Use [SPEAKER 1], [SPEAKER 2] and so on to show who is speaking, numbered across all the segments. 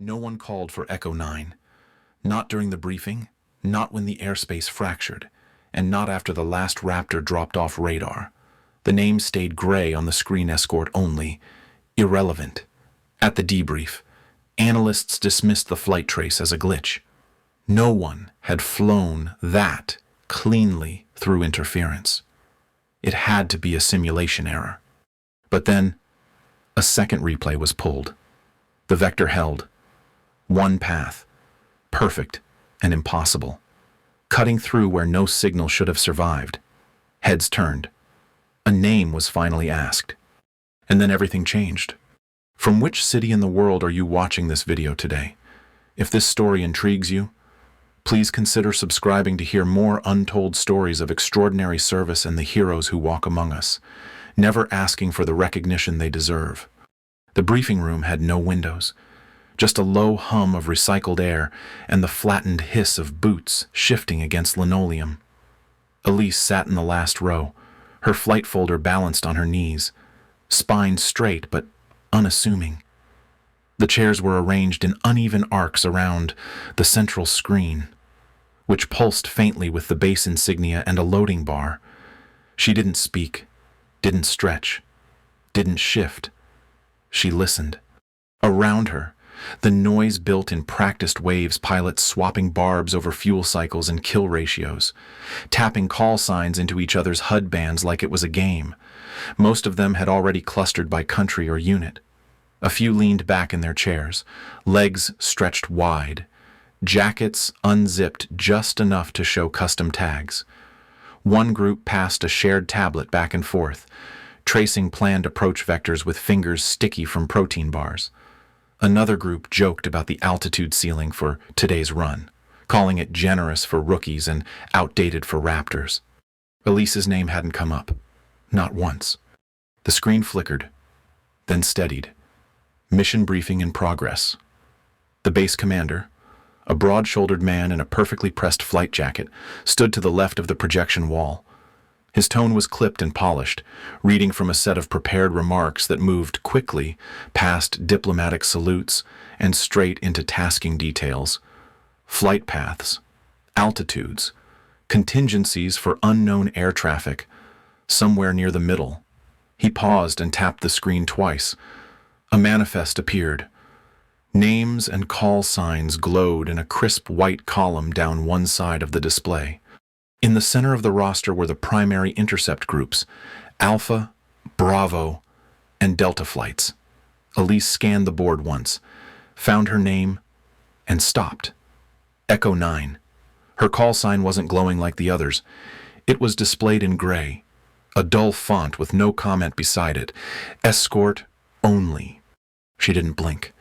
[SPEAKER 1] No one called for Echo 9. Not during the briefing, not when the airspace fractured, and not after the last Raptor dropped off radar. The name stayed gray on the screen, escort only, irrelevant. At the debrief, analysts dismissed the flight trace as a glitch. No one had flown that cleanly through interference. It had to be a simulation error. But then, a second replay was pulled. The vector held. One path, perfect and impossible, cutting through where no signal should have survived. Heads turned. A name was finally asked. And then everything changed. From which city in the world are you watching this video today? If this story intrigues you, please consider subscribing to hear more untold stories of extraordinary service and the heroes who walk among us, never asking for the recognition they deserve. The briefing room had no windows, just a low hum of recycled air and the flattened hiss of boots shifting against linoleum. Elise sat in the last row, her flight folder balanced on her knees, spine straight but unassuming. The chairs were arranged in uneven arcs around the central screen, which pulsed faintly with the base insignia and a loading bar. She didn't speak, didn't stretch, didn't shift. She listened. Around her, the noise built in practiced waves, pilots swapping barbs over fuel cycles and kill ratios, tapping call signs into each other's HUD bands like it was a game. Most of them had already clustered by country or unit. A few leaned back in their chairs, legs stretched wide, jackets unzipped just enough to show custom tags. One group passed a shared tablet back and forth, tracing planned approach vectors with fingers sticky from protein bars. Another group joked about the altitude ceiling for today's run, calling it generous for rookies and outdated for Raptors. Elise's name hadn't come up, not once. The screen flickered, then steadied. Mission briefing in progress. The base commander, a broad-shouldered man in a perfectly pressed flight jacket, stood to the left of the projection wall. His tone was clipped and polished, reading from a set of prepared remarks that moved quickly past diplomatic salutes and straight into tasking details. Flight paths, altitudes, contingencies for unknown air traffic, somewhere near the middle. He paused and tapped the screen twice. A manifest appeared. Names and call signs glowed in a crisp white column down one side of the display. In the center of the roster were the primary intercept groups, Alpha, Bravo, and Delta flights. Elise scanned the board once, found her name, and stopped. Echo 9. Her call sign wasn't glowing like the others. It was displayed in gray, a dull font with no comment beside it. Escort only. She didn't blink.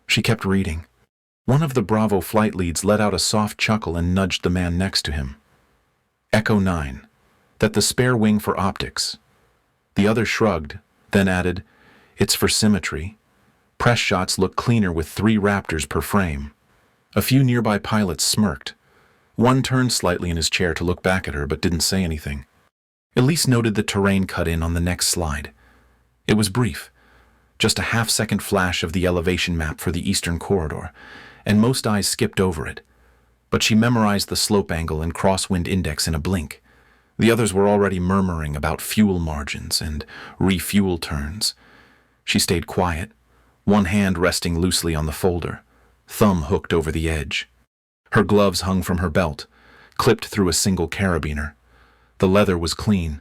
[SPEAKER 1] She kept reading. One of the Bravo flight leads let out a soft chuckle and nudged the man next to him. Echo 9. That the spare wing for optics. The other shrugged, then added, "It's for symmetry. Press shots look cleaner with 3 Raptors per frame." A few nearby pilots smirked. One turned slightly in his chair to look back at her but didn't say anything. Elise noted the terrain cut in on the next slide. It was brief, just a half-second flash of the elevation map for the eastern corridor, and most eyes skipped over it. But she memorized the slope angle and crosswind index in a blink. The others were already murmuring about fuel margins and refuel turns. She stayed quiet, one hand resting loosely on the folder, thumb hooked over the edge. Her gloves hung from her belt, clipped through a single carabiner. The leather was clean,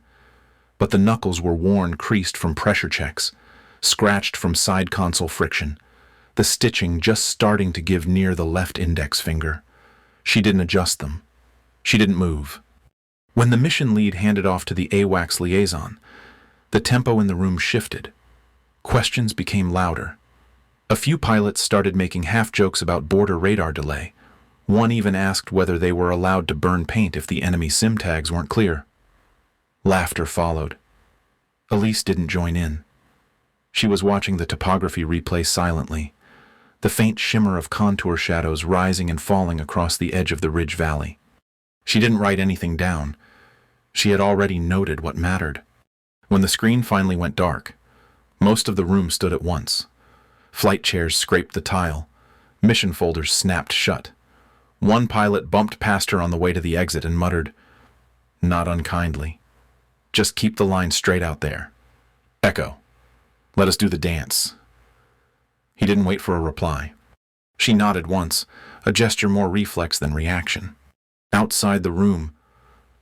[SPEAKER 1] but the knuckles were worn, creased from pressure checks, scratched from side console friction, the stitching just starting to give near the left index finger. She didn't adjust them. She didn't move. When the mission lead handed off to the AWACS liaison, the tempo in the room shifted. Questions became louder. A few pilots started making half-jokes about border radar delay. One even asked whether they were allowed to burn paint if the enemy SIM tags weren't clear. Laughter followed. Elise didn't join in. She was watching the topography replay silently, the faint shimmer of contour shadows rising and falling across the edge of the ridge valley. She didn't write anything down. She had already noted what mattered. When the screen finally went dark, most of the room stood at once. Flight chairs scraped the tile, Mission folders snapped shut. One pilot bumped past her on the way to the exit and muttered, not unkindly, "Just keep the line straight out there. Echo, let us do the dance." He didn't wait for a reply. She nodded once, a gesture more reflex than reaction. Outside the room,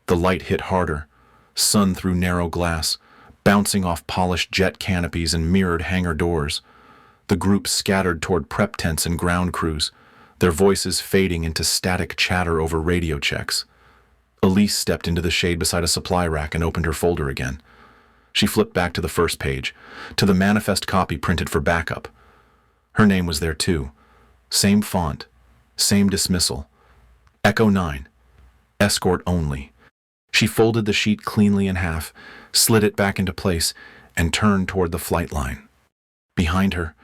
[SPEAKER 1] the light hit harder, sun through narrow glass, bouncing off polished jet canopies and mirrored hangar doors. The group scattered toward prep tents and ground crews, their voices fading into static chatter over radio checks. Elise stepped into the shade beside a supply rack and opened her folder again. She flipped back to the first page, to the manifest copy printed for backup. Her name was there too. Same font, same dismissal. Echo 9. Escort only. She folded the sheet cleanly in half, slid it back into place, and turned toward the flight line. Behind her,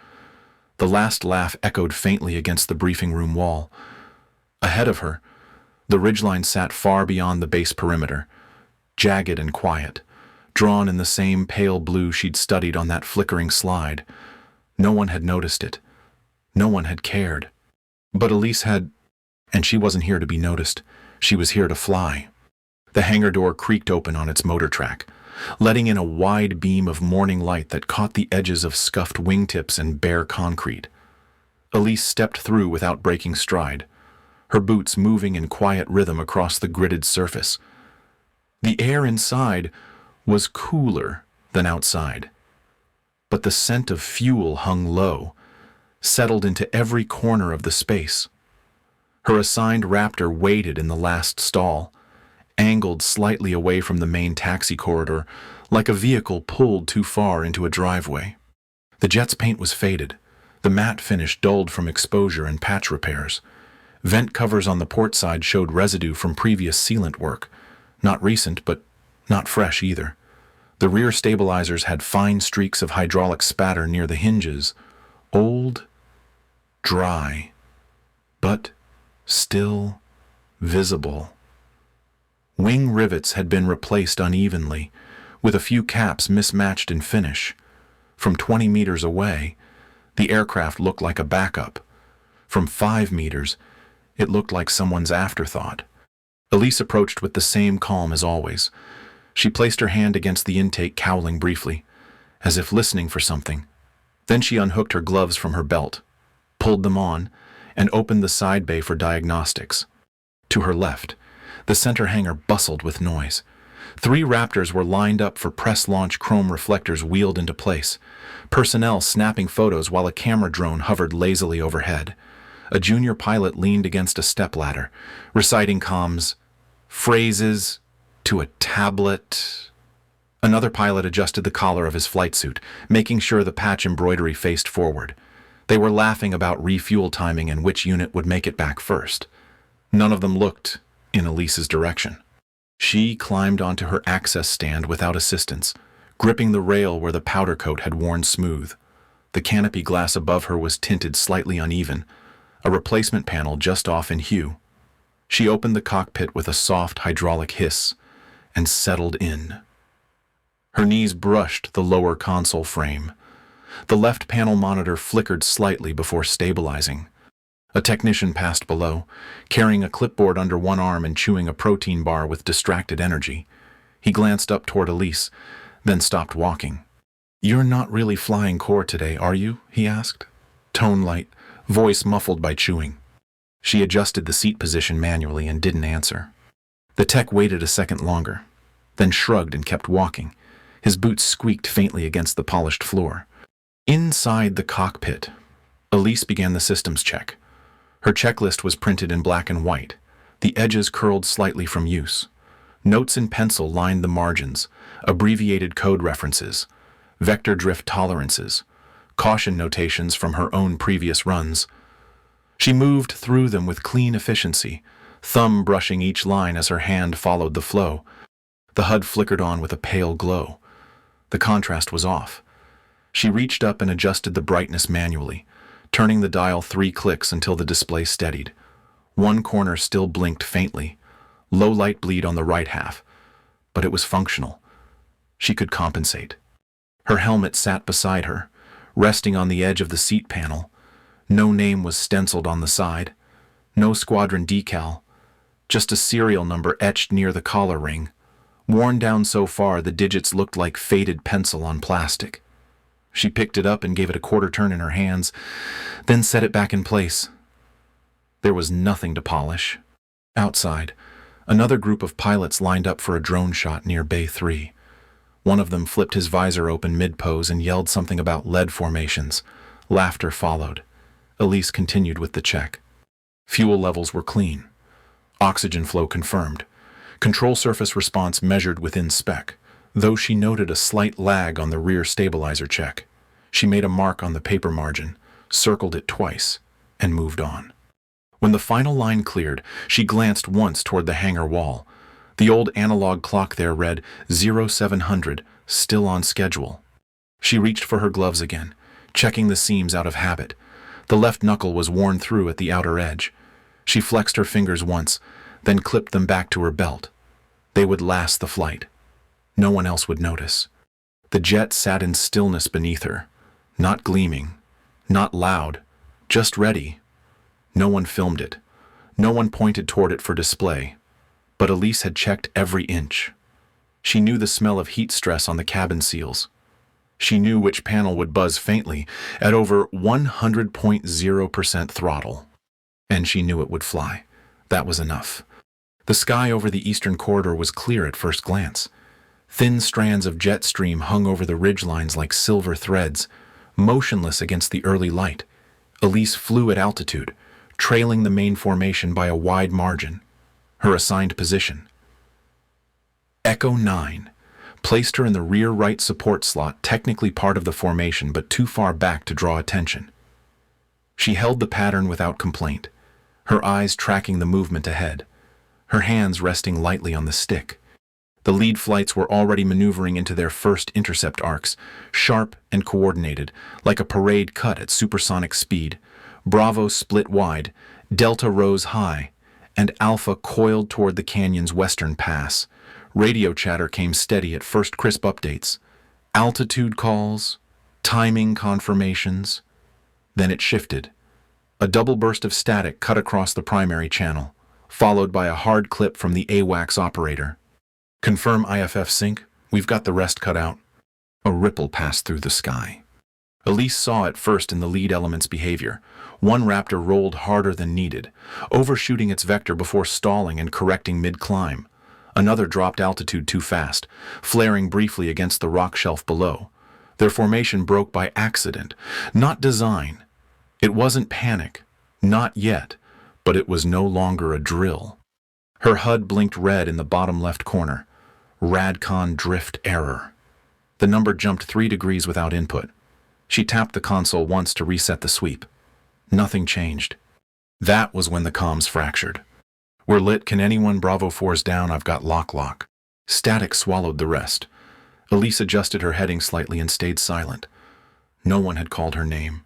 [SPEAKER 1] the last laugh echoed faintly against the briefing room wall. Ahead of her, the ridgeline sat far beyond the base perimeter, jagged and quiet, drawn in the same pale blue she'd studied on that flickering slide. No one had noticed it. No one had cared. But Elise had, and she wasn't here to be noticed. She was here to fly. The hangar door creaked open on its motor track, letting in a wide beam of morning light that caught the edges of scuffed wingtips and bare concrete. Elise stepped through without breaking stride, her boots moving in quiet rhythm across the gridded surface. The air inside was cooler than outside, but the scent of fuel hung low, settled into every corner of the space. Her assigned Raptor waited in the last stall, angled slightly away from the main taxi corridor, like a vehicle pulled too far into a driveway. The jet's paint was faded, the matte finish dulled from exposure and patch repairs. Vent covers on the port side showed residue from previous sealant work, not recent, but not fresh either. The rear stabilizers had fine streaks of hydraulic spatter near the hinges, old, dry, but still visible. Wing rivets had been replaced unevenly, with a few caps mismatched in finish. From 20 meters away, the aircraft looked like a backup. From 5 meters, it looked like someone's afterthought. Elise approached with the same calm as always. She placed her hand against the intake cowling briefly, as if listening for something. Then she unhooked her gloves from her belt, pulled them on, and opened the side bay for diagnostics. To her left, the center hangar bustled with noise. 3 Raptors were lined up for press-launch chrome reflectors wheeled into place, personnel snapping photos while a camera drone hovered lazily overhead. A junior pilot leaned against a stepladder, reciting comms, phrases, to a tablet. Another pilot adjusted the collar of his flight suit, making sure the patch embroidery faced forward. They were laughing about refuel timing and which unit would make it back first. None of them looked in Elise's direction. She climbed onto her access stand without assistance, gripping the rail where the powder coat had worn smooth. The canopy glass above her was tinted slightly uneven, a replacement panel just off in hue. She opened the cockpit with a soft hydraulic hiss and settled in. Her knees brushed the lower console frame. The left panel monitor flickered slightly before stabilizing. A technician passed below, carrying a clipboard under one arm and chewing a protein bar with distracted energy. He glanced up toward Elise, then stopped walking. "You're not really flying core today, are you?" he asked. Tone light, voice muffled by chewing. She adjusted the seat position manually and didn't answer. The tech waited a second longer, then shrugged and kept walking. His boots squeaked faintly against the polished floor. Inside the cockpit, Elise began the systems check. Her checklist was printed in black and white, the edges curled slightly from use. Notes in pencil lined the margins, abbreviated code references, vector drift tolerances, caution notations from her own previous runs. She moved through them with clean efficiency, thumb brushing each line as her hand followed the flow. The HUD flickered on with a pale glow. The contrast was off. She reached up and adjusted the brightness manually, turning the dial 3 clicks until the display steadied. One corner still blinked faintly, low light bleed on the right half, but it was functional. She could compensate. Her helmet sat beside her, resting on the edge of the seat panel. No name was stenciled on the side. No squadron decal. Just a serial number etched near the collar ring. Worn down so far the digits looked like faded pencil on plastic. She picked it up and gave it a quarter turn in her hands, then set it back in place. There was nothing to polish. Outside, another group of pilots lined up for a drone shot near Bay 3. One of them flipped his visor open mid-pose and yelled something about lead formations. Laughter followed. Elise continued with the check. Fuel levels were clean. Oxygen flow confirmed. Control surface response measured within spec, though she noted a slight lag on the rear stabilizer check. She made a mark on the paper margin, circled it twice, and moved on. When the final line cleared, she glanced once toward the hangar wall. The old analog clock there read 0700, still on schedule. She reached for her gloves again, checking the seams out of habit. The left knuckle was worn through at the outer edge. She flexed her fingers once, then clipped them back to her belt. They would last the flight. No one else would notice. The jet sat in stillness beneath her, not gleaming, not loud, just ready. No one filmed it. No one pointed toward it for display. But Elise had checked every inch. She knew the smell of heat stress on the cabin seals. She knew which panel would buzz faintly at over 100.0% throttle. And she knew it would fly. That was enough. The sky over the eastern corridor was clear at first glance. Thin strands of jet stream hung over the ridgelines like silver threads, motionless against the early light. Elise flew at altitude, trailing the main formation by a wide margin. Her assigned position, Echo 9, placed her in the rear right support slot, technically part of the formation but too far back to draw attention. She held the pattern without complaint, her eyes tracking the movement ahead, her hands resting lightly on the stick. The lead flights were already maneuvering into their first intercept arcs, sharp and coordinated, like a parade cut at supersonic speed. Bravo split wide, Delta rose high, and Alpha coiled toward the canyon's western pass. Radio chatter came steady at first crisp updates. Altitude calls, timing confirmations. Then it shifted. A double burst of static cut across the primary channel, followed by a hard clip from the AWACS operator. Confirm IFF sync, we've got the rest cut out. A ripple passed through the sky. Elise saw it first in the lead element's behavior. One Raptor rolled harder than needed, overshooting its vector before stalling and correcting mid-climb. Another dropped altitude too fast, flaring briefly against the rock shelf below. Their formation broke by accident, not design. It wasn't panic, not yet, but it was no longer a drill. Her HUD blinked red in the bottom left corner. Radcon drift error. The number jumped 3 degrees without input. She tapped the console once to reset the sweep. Nothing changed. That was when the comms fractured. We're lit, can anyone Bravo 4's down, I've got lock. Static swallowed the rest. Elise adjusted her heading slightly and stayed silent. No one had called her name.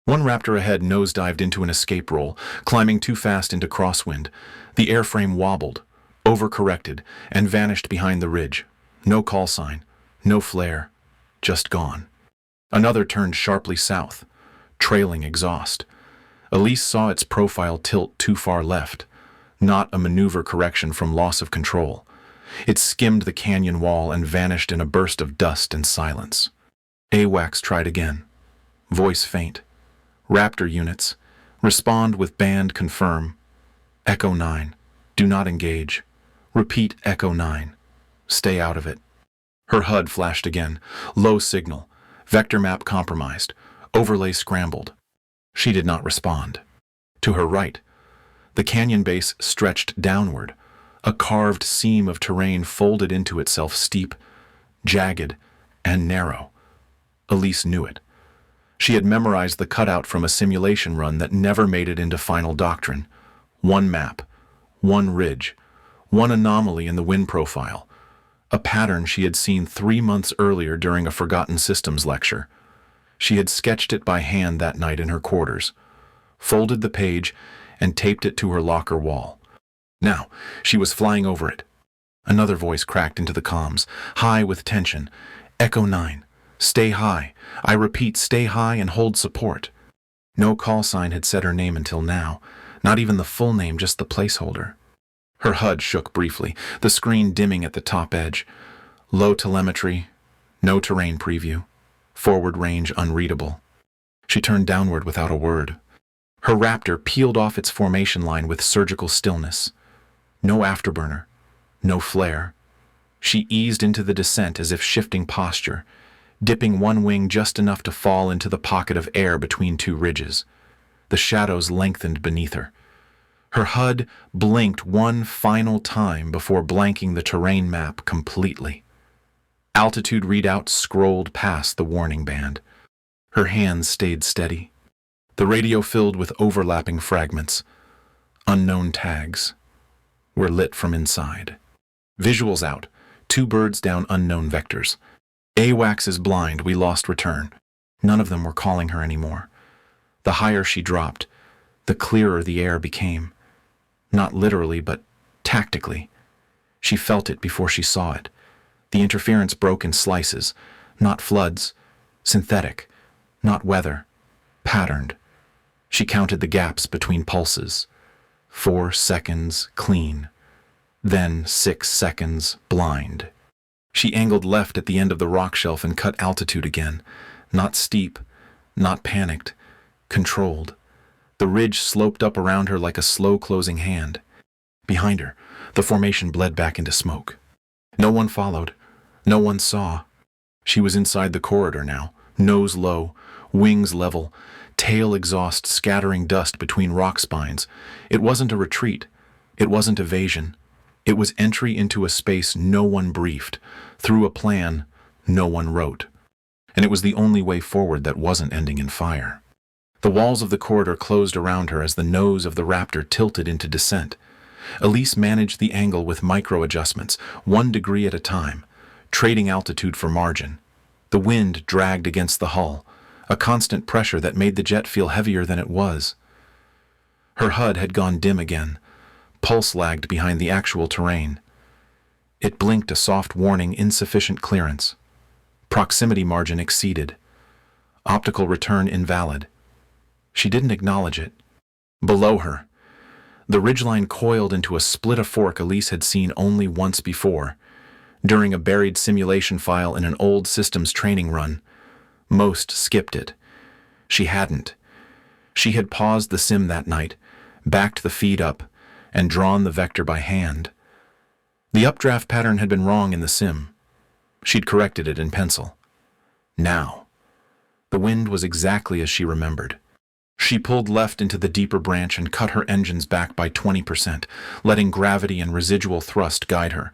[SPEAKER 1] One Raptor ahead nosedived into an escape roll, climbing too fast into crosswind. The airframe wobbled, overcorrected, and vanished behind the ridge. No call sign, no flare, just gone. Another turned sharply south, trailing exhaust. Elise saw its profile tilt too far left, not a maneuver correction from loss of control. It skimmed the canyon wall and vanished in a burst of dust and silence. AWACS tried again. Voice faint. Raptor units, respond with band confirm. Echo 9, do not engage. Repeat Echo 9, stay out of it. Her HUD flashed again, low signal, vector map compromised, overlay scrambled. She did not respond. To her right, the canyon base stretched downward, a carved seam of terrain folded into itself, steep, jagged, and narrow. Elise knew it. She had memorized the cutout from a simulation run that never made it into final doctrine. One map, one ridge, one anomaly in the wind profile, a pattern she had seen 3 months earlier during a Forgotten Systems lecture. She had sketched it by hand that night in her quarters, folded the page, and taped it to her locker wall. Now, she was flying over it. Another voice cracked into the comms, high with tension. Echo 9, stay high. I repeat, stay high and hold support. No call sign had said her name until now, not even the full name, just the placeholder. Her HUD shook briefly, the screen dimming at the top edge. Low telemetry, no terrain preview, forward range unreadable. She turned downward without a word. Her Raptor peeled off its formation line with surgical stillness. No afterburner, no flare. She eased into the descent as if shifting posture, dipping one wing just enough to fall into the pocket of air between two ridges. The shadows lengthened beneath her. Her HUD blinked one final time before blanking the terrain map completely. Altitude readouts scrolled past the warning band. Her hands stayed steady. The radio filled with overlapping fragments. Unknown tags were lit from inside. Visuals out. 2 birds down unknown vectors. AWACS is blind, we lost return. None of them were calling her anymore. The higher she dropped, the clearer the air became. Not literally, but tactically. She felt it before she saw it. The interference broke in slices, not floods, synthetic, not weather, patterned. She counted the gaps between pulses. 4 seconds clean. Then 6 seconds blind. She angled left at the end of the rock shelf and cut altitude again. Not steep, not panicked, controlled. The ridge sloped up around her like a slow-closing hand. Behind her, the formation bled back into smoke. No one followed. No one saw. She was inside the corridor now, nose low, wings level, tail exhaust scattering dust between rock spines. It wasn't a retreat. It wasn't evasion. It was entry into a space no one briefed, through a plan no one wrote. And it was the only way forward that wasn't ending in fire. The walls of the corridor closed around her as the nose of the Raptor tilted into descent. Elise managed the angle with micro-adjustments, 1 degree at a time, trading altitude for margin. The wind dragged against the hull, a constant pressure that made the jet feel heavier than it was. Her HUD had gone dim again, pulse lagged behind the actual terrain. It blinked a soft warning, insufficient clearance. Proximity margin exceeded. Optical return invalid. She didn't acknowledge it. Below her, the ridgeline coiled into a split-a-fork Elise had seen only once before, during a buried simulation file in an old systems training run. Most skipped it. She hadn't. She had paused the sim that night, backed the feed up, and drawn the vector by hand. The updraft pattern had been wrong in the sim. She'd corrected it in pencil. Now, the wind was exactly as she remembered. She pulled left into the deeper branch and cut her engines back by 20%, letting gravity and residual thrust guide her.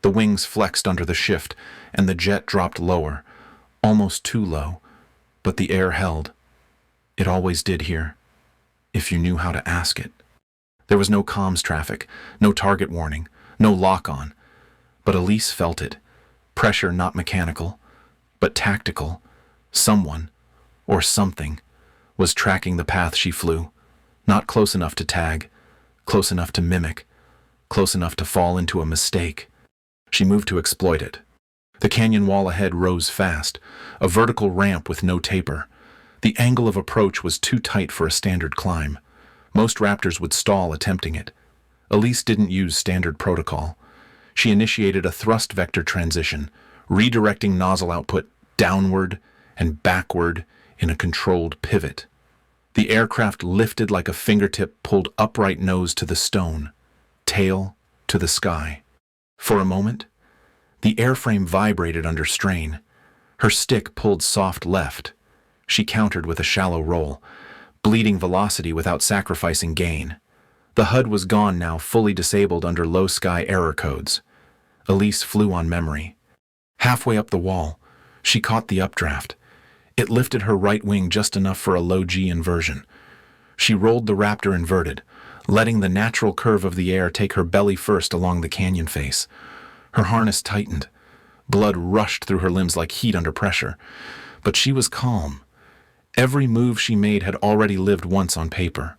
[SPEAKER 1] The wings flexed under the shift, and the jet dropped lower, almost too low, but the air held. It always did here, if you knew how to ask it. There was no comms traffic, no target warning, no lock-on, but Elise felt it. Pressure not mechanical, but tactical. Someone, or something, was tracking the path she flew, not close enough to tag, close enough to mimic, close enough to fall into a mistake. She moved to exploit it. The canyon wall ahead rose fast, a vertical ramp with no taper. The angle of approach was too tight for a standard climb. Most Raptors would stall attempting it. Elise didn't use standard protocol. She initiated a thrust vector transition, redirecting nozzle output downward and backward in a controlled pivot. The aircraft lifted like a fingertip pulled upright nose to the stone, tail to the sky. For a moment, the airframe vibrated under strain. Her stick pulled soft left. She countered with a shallow roll, bleeding velocity without sacrificing gain. The HUD was gone now, fully disabled under low sky error codes. Elise flew on memory. Halfway up the wall, she caught the updraft. It lifted her right wing just enough for a low G inversion. She rolled the Raptor inverted, letting the natural curve of the air take her belly first along the canyon face. Her harness tightened. Blood rushed through her limbs like heat under pressure. But she was calm. Every move she made had already lived once on paper.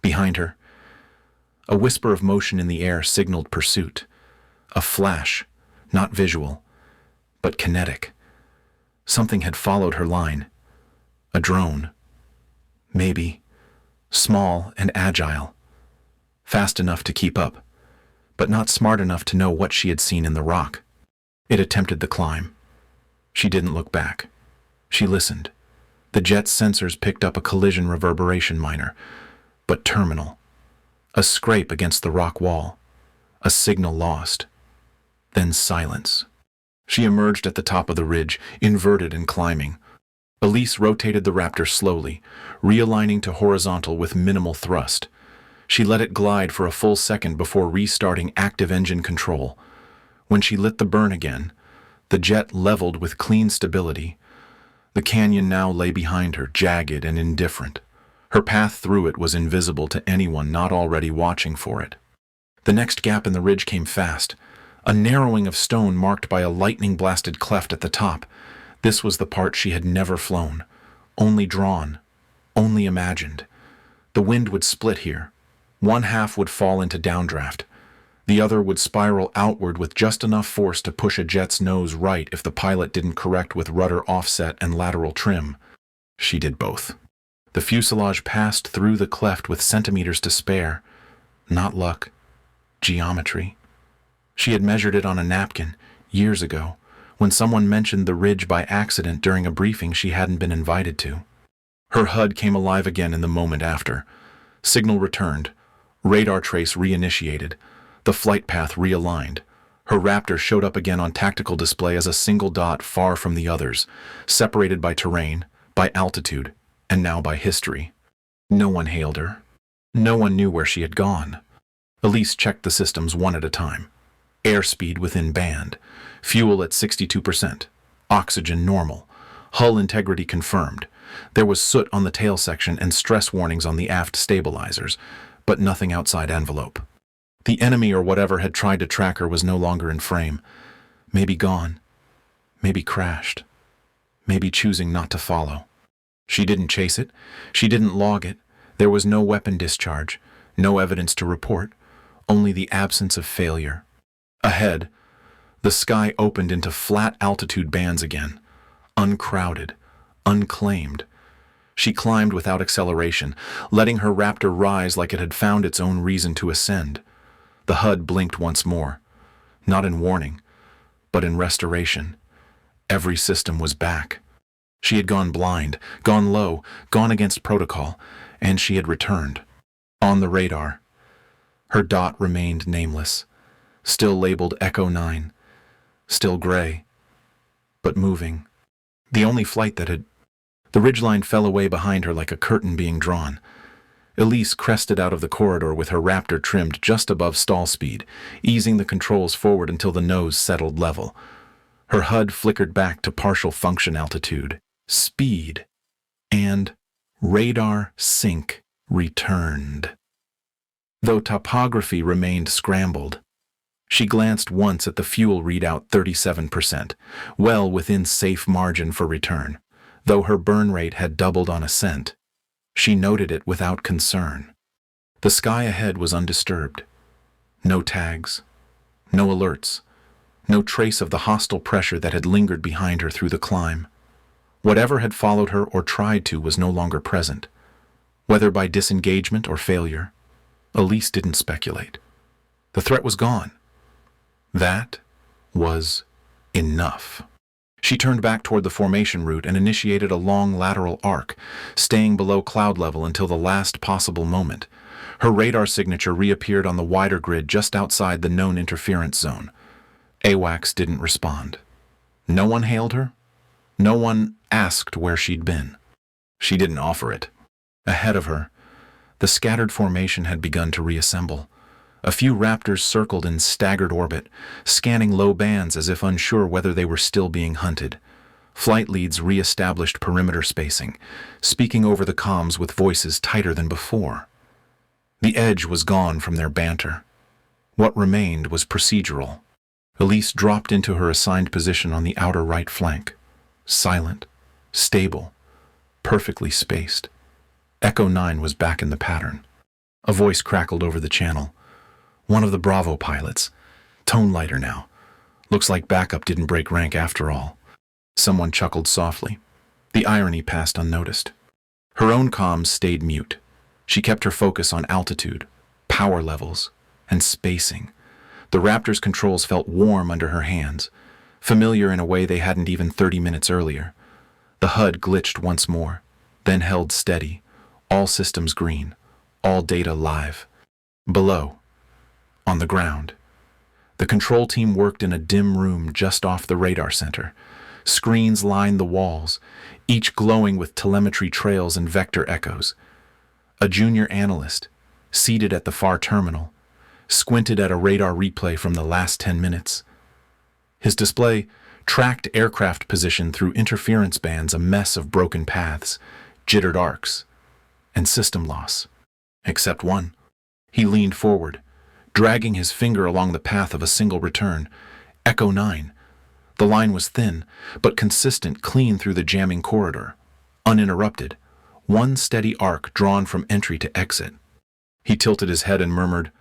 [SPEAKER 1] Behind her, a whisper of motion in the air signaled pursuit. A flash, not visual, but kinetic. Something had followed her line. A drone. Maybe. Small and agile. Fast enough to keep up, but not smart enough to know what she had seen in the rock. It attempted the climb. She didn't look back. She listened. The jet's sensors picked up a collision reverberation minor, but terminal. A scrape against the rock wall. A signal lost. Then silence. She emerged at the top of the ridge, inverted and climbing. Elise rotated the Raptor slowly, realigning to horizontal with minimal thrust. She let it glide for a full second before restarting active engine control. When she lit the burn again, the jet leveled with clean stability. The canyon now lay behind her, jagged and indifferent. Her path through it was invisible to anyone not already watching for it. The next gap in the ridge came fast, a narrowing of stone marked by a lightning-blasted cleft at the top. This was the part she had never flown, only drawn, only imagined. The wind would split here. One half would fall into downdraft. The other would spiral outward with just enough force to push a jet's nose right if the pilot didn't correct with rudder offset and lateral trim. She did both. The fuselage passed through the cleft with centimeters to spare. Not luck. Geometry. She had measured it on a napkin, years ago, when someone mentioned the ridge by accident during a briefing she hadn't been invited to. Her HUD came alive again in the moment after. Signal returned. Radar trace reinitiated. The flight path realigned. Her Raptor showed up again on tactical display as a single dot far from the others, separated by terrain, by altitude, and now by history. No one hailed her. No one knew where she had gone. Elise checked the systems one at a time. Airspeed within band. Fuel at 62%. Oxygen normal. Hull integrity confirmed. There was soot on the tail section and stress warnings on the aft stabilizers, but nothing outside envelope. The enemy or whatever had tried to track her was no longer in frame. Maybe gone. Maybe crashed. Maybe choosing not to follow. She didn't chase it. She didn't log it. There was no weapon discharge. No evidence to report. Only the absence of failure. Ahead, the sky opened into flat altitude bands again. Uncrowded. Unclaimed. She climbed without acceleration, letting her Raptor rise like it had found its own reason to ascend. The HUD blinked once more. Not in warning, but in restoration. Every system was back. She had gone blind, gone low, gone against protocol, and she had returned. On the radar. Her dot remained nameless, still labeled Echo 9, still gray, but moving. The only flight that had... The ridgeline fell away behind her like a curtain being drawn. Elise crested out of the corridor with her Raptor trimmed just above stall speed, easing the controls forward until the nose settled level. Her HUD flickered back to partial function altitude. Speed. And radar sync returned. Though topography remained scrambled. She glanced once at the fuel readout 37%, well within safe margin for return. Though her burn rate had doubled on ascent, she noted it without concern. The sky ahead was undisturbed. No tags, no alerts, no trace of the hostile pressure that had lingered behind her through the climb. Whatever had followed her or tried to was no longer present. Whether by disengagement or failure, Elise didn't speculate. The threat was gone. That was enough. She turned back toward the formation route and initiated a long lateral arc, staying below cloud level until the last possible moment. Her radar signature reappeared on the wider grid just outside the known interference zone. AWACS didn't respond. No one hailed her. No one asked where she'd been. She didn't offer it. Ahead of her, the scattered formation had begun to reassemble. A few Raptors circled in staggered orbit, scanning low bands as if unsure whether they were still being hunted. Flight leads re-established perimeter spacing, speaking over the comms with voices tighter than before. The edge was gone from their banter. What remained was procedural. Elise dropped into her assigned position on the outer right flank. Silent, stable, perfectly spaced. Echo 9 was back in the pattern. A voice crackled over the channel. One of the Bravo pilots. Tone lighter now. Looks like backup didn't break rank after all. Someone chuckled softly. The irony passed unnoticed. Her own comms stayed mute. She kept her focus on altitude, power levels, and spacing. The Raptor's controls felt warm under her hands, familiar in a way they hadn't even 30 minutes earlier. The HUD glitched once more, then held steady, all systems green, all data live. Below, on the ground, the control team worked in a dim room just off the radar center. Screens lined the walls, each glowing with telemetry trails and vector echoes. A junior analyst, seated at the far terminal, squinted at a radar replay from the last 10 minutes. His display tracked aircraft position through interference bands, a mess of broken paths, jittered arcs, and system loss. Except one. He leaned forward, dragging his finger along the path of a single return. Echo 9. The line was thin, but consistent, clean through the jamming corridor. Uninterrupted. One steady arc drawn from entry to exit. He tilted his head and murmured,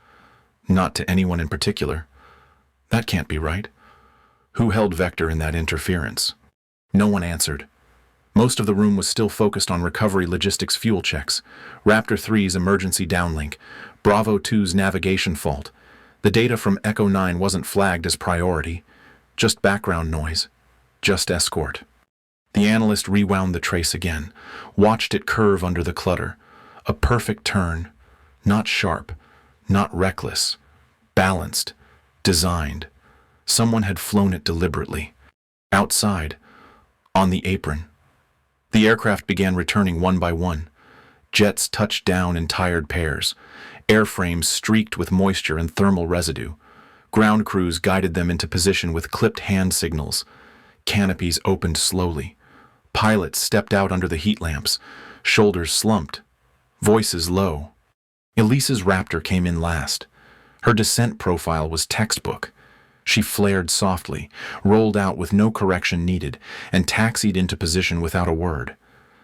[SPEAKER 1] "Not to anyone in particular. That can't be right. Who held Vector in that interference?" No one answered. Most of the room was still focused on recovery logistics fuel checks, Raptor 3's emergency downlink, Bravo 2's navigation fault. The data from Echo 9 wasn't flagged as priority. Just background noise. Just escort. The analyst rewound the trace again, watched it curve under the clutter. A perfect turn. Not sharp, not reckless. Balanced. Designed. Someone had flown it deliberately. Outside, on the apron. The aircraft began returning one by one. Jets touched down in tired pairs. Airframes streaked with moisture and thermal residue. Ground crews guided them into position with clipped hand signals. Canopies opened slowly. Pilots stepped out under the heat lamps, shoulders slumped, voices low. Elise's Raptor came in last. Her descent profile was textbook. She flared softly, rolled out with no correction needed, and taxied into position without a word.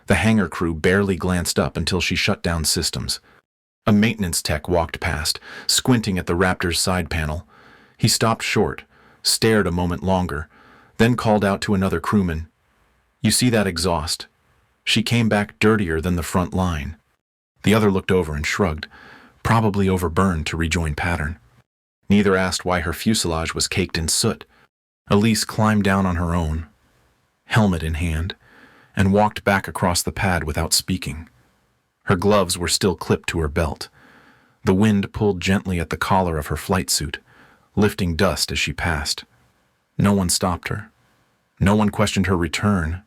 [SPEAKER 1] The hangar crew barely glanced up until she shut down systems. A maintenance tech walked past, squinting at the Raptor's side panel. He stopped short, stared a moment longer, then called out to another crewman, "You see that exhaust? She came back dirtier than the front line." The other looked over and shrugged, probably overburned to rejoin pattern. Neither asked why her fuselage was caked in soot. Elise climbed down on her own, helmet in hand, and walked back across the pad without speaking. Her gloves were still clipped to her belt. The wind pulled gently at the collar of her flight suit, lifting dust as she passed. No one stopped her. No one questioned her return.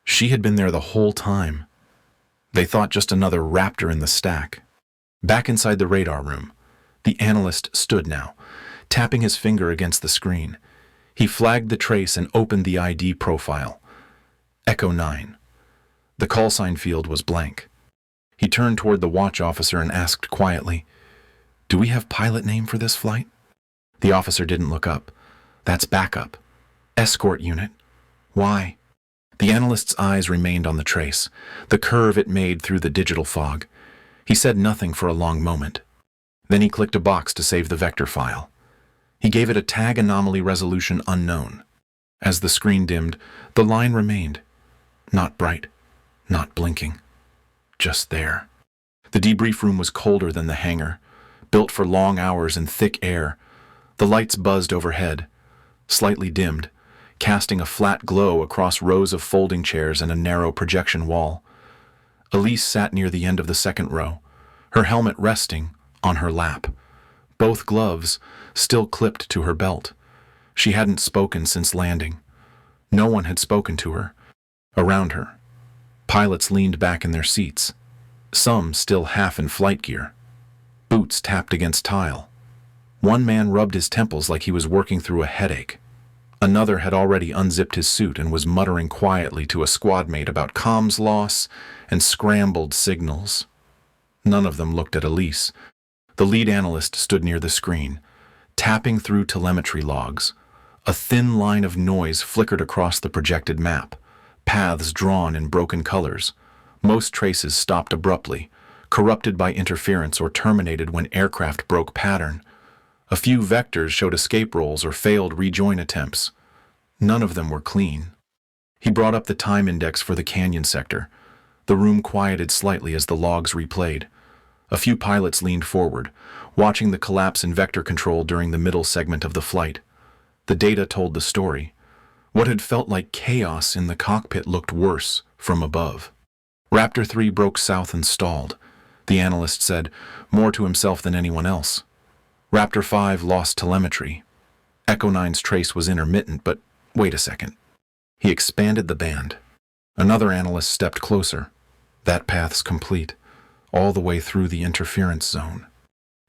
[SPEAKER 1] She had been there the whole time. They thought just another Raptor in the stack. Back inside the radar room, the analyst stood now, tapping his finger against the screen. He flagged the trace and opened the ID profile. Echo 9. The call sign field was blank. He turned toward the watch officer and asked quietly, "Do we have pilot name for this flight?" The officer didn't look up. "That's backup. Escort unit. Why?" The analyst's eyes remained on the trace, the curve it made through the digital fog. He said nothing for a long moment. Then he clicked a box to save the vector file. He gave it a tag anomaly resolution unknown. As the screen dimmed, the line remained. Not bright, not blinking. Just there. The debrief room was colder than the hangar, built for long hours in thick air. The lights buzzed overhead, slightly dimmed, casting a flat glow across rows of folding chairs and a narrow projection wall. Elise sat near the end of the second row, her helmet resting on her lap, both gloves still clipped to her belt. She hadn't spoken since landing. No one had spoken to her. Around her, pilots leaned back in their seats, some still half in flight gear. Boots tapped against tile. One man rubbed his temples like he was working through a headache. Another had already unzipped his suit and was muttering quietly to a squad mate about comms loss and scrambled signals. None of them looked at Elise. The lead analyst stood near the screen, tapping through telemetry logs. A thin line of noise flickered across the projected map, paths drawn in broken colors. Most traces stopped abruptly, corrupted by interference or terminated when aircraft broke pattern. A few vectors showed escape rolls or failed rejoin attempts. None of them were clean. He brought up the time index for the canyon sector. The room quieted slightly as the logs replayed. A few pilots leaned forward, watching the collapse in vector control during the middle segment of the flight. The data told the story. What had felt like chaos in the cockpit looked worse from above. Raptor 3 broke south and stalled, the analyst said, more to himself than anyone else. Raptor 5 lost telemetry. Echo 9's trace was intermittent, but wait a second. He expanded the band. Another analyst stepped closer. That path's complete, all the way through the interference zone.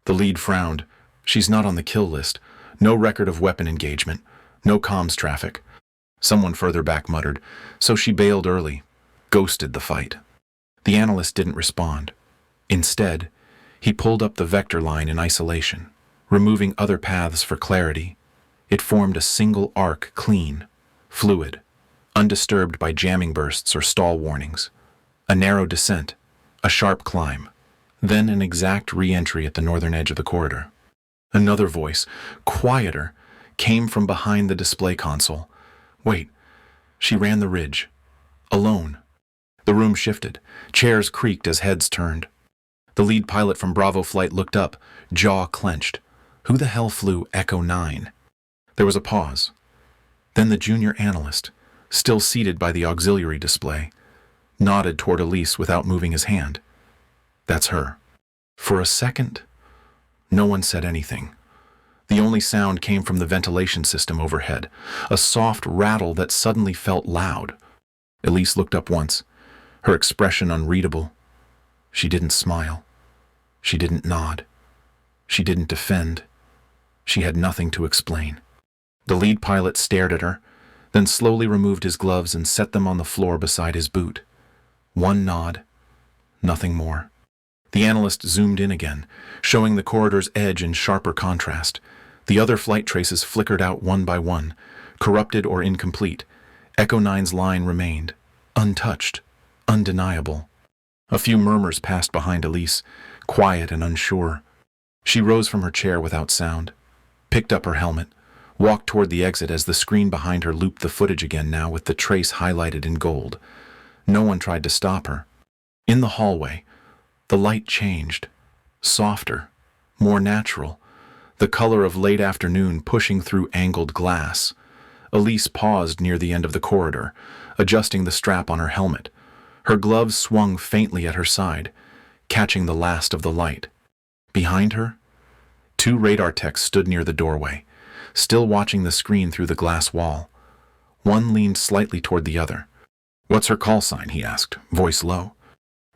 [SPEAKER 1] The lead frowned. She's not on the kill list. No record of weapon engagement. No comms traffic. Someone further back muttered, so she bailed early, ghosted the fight. The analyst didn't respond. Instead, he pulled up the vector line in isolation, removing other paths for clarity. It formed a single arc, clean, fluid, undisturbed by jamming bursts or stall warnings. A narrow descent, a sharp climb, then an exact re-entry at the northern edge of the corridor. Another voice, quieter, came from behind the display console. Wait, she ran the ridge. Alone. The room shifted. Chairs creaked as heads turned. The lead pilot from Bravo Flight looked up, jaw clenched. Who the hell flew Echo 9? There was a pause. Then the junior analyst, still seated by the auxiliary display, nodded toward Elise without moving his hand. That's her. For a second, no one said anything. The only sound came from the ventilation system overhead, a soft rattle that suddenly felt loud. Elise looked up once, her expression unreadable. She didn't smile. She didn't nod. She didn't defend. She had nothing to explain. The lead pilot stared at her, then slowly removed his gloves and set them on the floor beside his boot. One nod, nothing more. The analyst zoomed in again, showing the corridor's edge in sharper contrast. The other flight traces flickered out one by one, corrupted or incomplete. Echo 9's line remained, untouched, undeniable. A few murmurs passed behind Elise, quiet and unsure. She rose from her chair without sound, picked up her helmet, walked toward the exit as the screen behind her looped the footage again, now with the trace highlighted in gold. No one tried to stop her. In the hallway, the light changed, softer, more natural, the color of late afternoon pushing through angled glass. Elise paused near the end of the corridor, adjusting the strap on her helmet. Her gloves swung faintly at her side, catching the last of the light. Behind her, two radar techs stood near the doorway, still watching the screen through the glass wall. One leaned slightly toward the other. "What's her call sign?" he asked, voice low.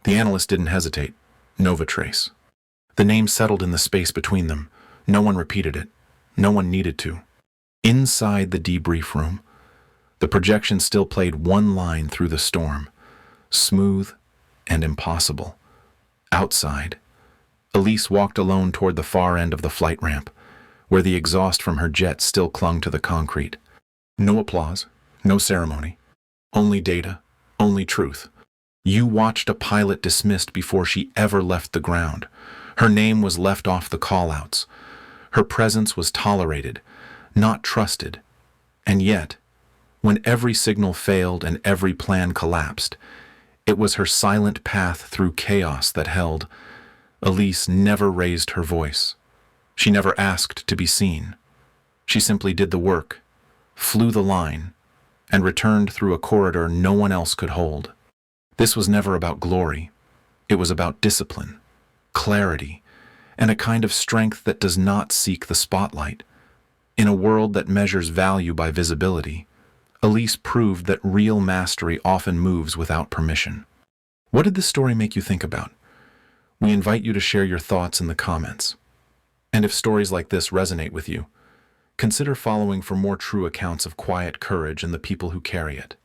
[SPEAKER 1] The analyst didn't hesitate. Novatrace. The name settled in the space between them. No one repeated it. No one needed to. Inside the debrief room, the projection still played one line through the storm, smooth and impossible. Outside, Elise walked alone toward the far end of the flight ramp, where the exhaust from her jet still clung to the concrete. No applause, no ceremony. Only data, only truth. You watched a pilot dismissed before she ever left the ground. Her name was left off the call-outs. Her presence was tolerated, not trusted. And yet, when every signal failed and every plan collapsed, it was her silent path through chaos that held. Elise never raised her voice. She never asked to be seen. She simply did the work, flew the line, and returned through a corridor no one else could hold. This was never about glory. It was about discipline, clarity, and a kind of strength that does not seek the spotlight. In a world that measures value by visibility, Elise proved that real mastery often moves without permission. What did this story make you think about? We invite you to share your thoughts in the comments. And if stories like this resonate with you, consider following for more true accounts of quiet courage and the people who carry it.